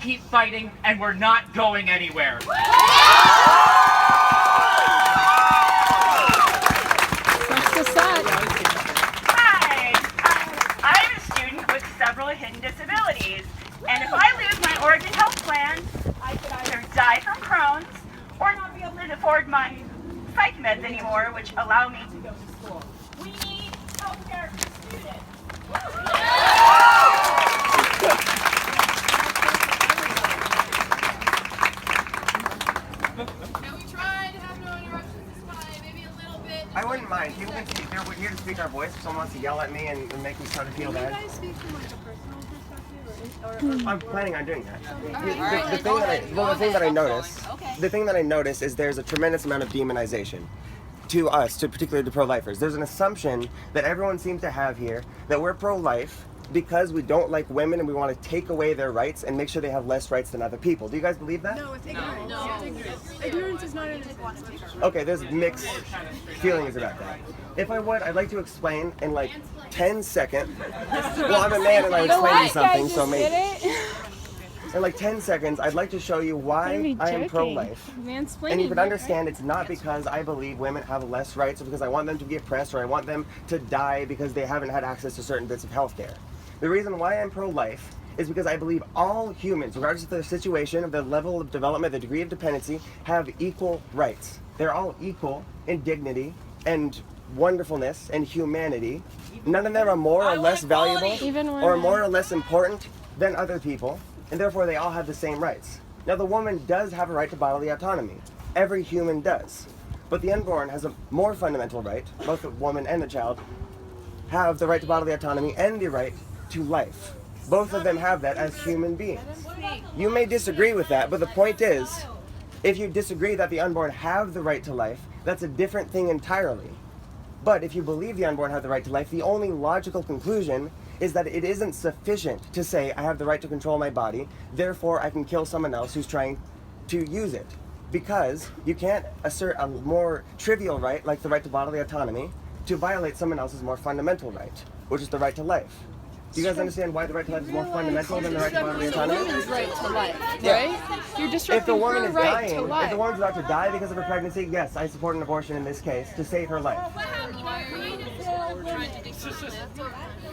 keep fighting, and we're not going anywhere. Hi, I'm a student with several hidden disabilities, and if I lose my Oregon health plan, I could either die from Crohn's or not be able to afford my psych meds anymore, which allow me to go to school. We need healthcare for students. Can we try to have no interruptions this time? Maybe a little bit. I wouldn't mind. People can speak. We're here to speak our voice. If someone wants to yell at me and make me start to feel bad. Can you guys speak from like a personal perspective? I'm planning on doing that. Alright, The thing that I notice is there's a tremendous amount of demonization to us, particularly to pro-lifers. There's an assumption that everyone seems to have here that we're pro-life because we don't like women and we want to take away their rights and make sure they have less rights than other people. Do you guys believe that? No, it's ignorance. No. It's ignorance. Ignorance is not an advantage. Okay, there's mixed feelings about that. If I would, I'd like to explain in like 10 seconds. Well, I'm a man and I'm explaining something, so maybe. In like 10 seconds, I'd like to show you why I am pro-life. And you can understand it's not because I believe women have less rights or because I want them to be oppressed or I want them to die because they haven't had access to certain bits of healthcare. The reason why I'm pro-life is because I believe all humans, regardless of their situation, of their level of development, the degree of dependency, have equal rights. They're all equal in dignity and wonderfulness and humanity. None of them are more or less valuable or more or less important than other people, and therefore they all have the same rights. Now the woman does have a right to bodily autonomy. Every human does. But the unborn has a more fundamental right. Both the woman and the child have the right to bodily autonomy and the right to life. Both of them have that as human beings. You may disagree with that, but the point is, if you disagree that the unborn have the right to life, that's a different thing entirely. But if you believe the unborn have the right to life, the only logical conclusion is that it isn't sufficient to say I have the right to control my body, therefore I can kill someone else who's trying to use it. Because you can't assert a more trivial right, like the right to bodily autonomy, to violate someone else's more fundamental right, which is the right to life. Do you guys understand why the right to life is more fundamental than the right to bodily autonomy? Women's right to life, Yeah. right? You're If disrupting the woman her is right to dying, life. if the woman's about to die because of her pregnancy, yes, I support an abortion in this case to save her life.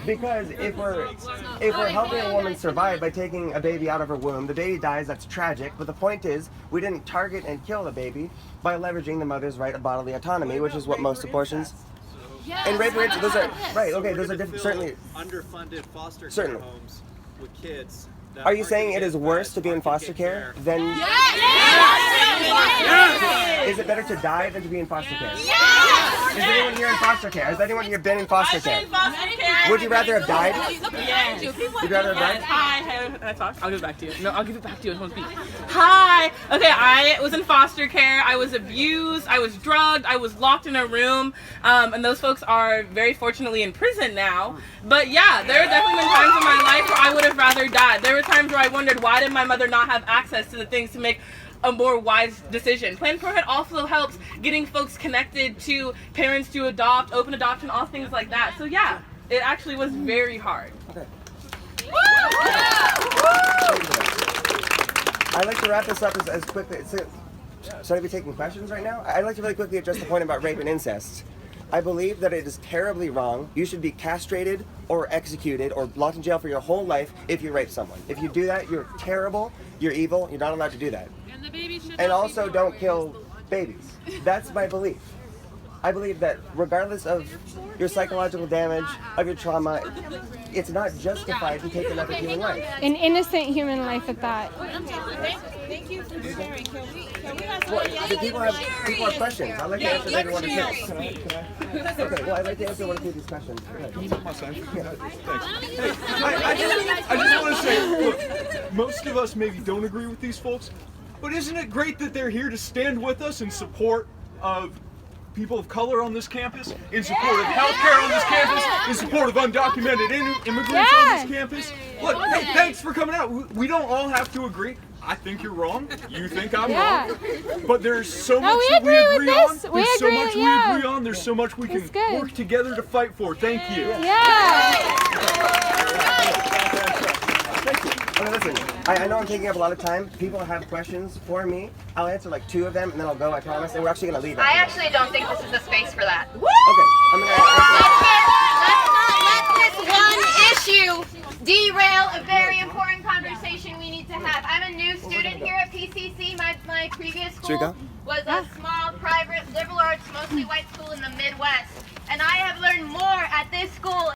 Because if we're helping a woman survive by taking a baby out of her womb, the baby dies, that's tragic, but the point is we didn't target and kill the baby by leveraging the mother's right of bodily autonomy, which is what most abortions and rape or incest, those are right, okay, those are different, certainly underfunded foster care certainly. homes with kids. Are you saying it is worse to be in foster care than Is it better to die than to be in foster care? Is anyone here in foster care? Has anyone here been in foster care? Would you rather have died? Yes. Would you rather have died? Hi, can I talk? I'll give it back to you. No, I'll give it back to you. I just want to speak. Hi. Okay, I was in foster care. I was abused. I was drugged. I was locked in a room. And those folks are very fortunately in prison now. But yeah, there have definitely been times in my life where I would have rather died. There were times where I wondered, why did my mother not have access to the things to make a more wise decision? Planned Parenthood also helps getting folks connected to parents to adopt, open adoption, all things like that. So yeah, it actually was very hard. Okay. I'd like to wrap this up as quickly. Should I be taking questions right now? I'd like to really quickly address the point about rape and incest. I believe that it is terribly wrong. You should be castrated or executed or locked in jail for your whole life if you rape someone. If you do that, you're terrible, you're evil, you're not allowed to do that. And the baby should And also don't kill babies. That's my belief. I believe that regardless of your psychological damage, of your trauma, it's not justified to take another human life. An innocent human life at that. Thank you for sharing. Can we ask Well, do people have questions? I'd like to answer maybe one or two. Okay, well, I'd like to answer one or two of these questions. I just want to say, look, most of us maybe don't agree with these folks, but isn't it great that they're here to stand with us in support of people of color on this campus, in support of healthcare on this campus, in support of undocumented immigrants on this campus? Look, hey, thanks for coming out. We don't all have to agree. I think you're wrong. You think I'm wrong. But there's so much that we agree on. There's so much we agree on. There's so much we can work together to fight for. Thank you. Yeah. Okay, listen. I know I'm taking up a lot of time. People have questions for me. I'll answer like 2 of them, and then I'll go, I promise. And we're actually going to leave. I actually don't think this is the space for that. Okay, I'm going Let's not let this one issue derail a very important conversation we need to have. I'm a new student here at PCC. My previous school was a small, private, liberal arts, mostly white school in the Midwest. And I have learned more at this school